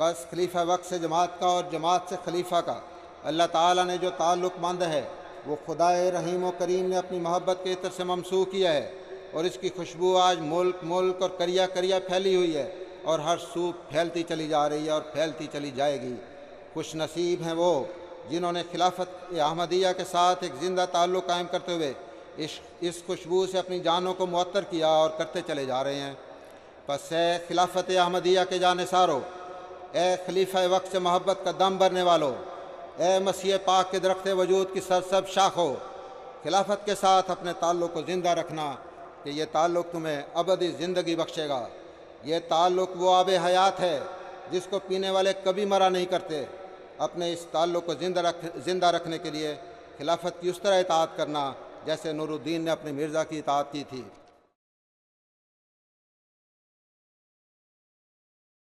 بس خلیفہ وقت سے جماعت کا اور جماعت سے خلیفہ کا اللہ تعالیٰ نے جو تعلق مند ہے وہ خدائے رحیم و کریم نے اپنی محبت کے عطر سے ممسوح کیا ہے، اور اس کی خوشبو آج ملک ملک اور کریا کریا پھیلی ہوئی ہے، اور ہر سو پھیلتی چلی جا رہی ہے اور پھیلتی چلی جائے گی۔ خوش نصیب ہیں وہ جنہوں نے خلافت احمدیہ کے ساتھ ایک زندہ تعلق قائم کرتے ہوئے اس خوشبو سے اپنی جانوں کو معطر کیا اور کرتے چلے جا رہے ہیں۔ پس اے خلافت احمدیہ کے جانثارو، اے خلیفہ وقت سے محبت کا دم بھرنے والو، اے مسیح پاک کے درخت وجود کی سرسب شاخو، خلافت کے ساتھ اپنے تعلق کو زندہ رکھنا کہ یہ تعلق تمہیں ابدی زندگی بخشے گا۔ یہ تعلق وہ آب حیات ہے جس کو پینے والے کبھی مرا نہیں کرتے۔ اپنے اس تعلق کو زندہ رکھنے کے لیے خلافت کی اس طرح اطاعت کرنا جیسے نور الدین نے اپنے مرزا کی اطاعت کی تھی۔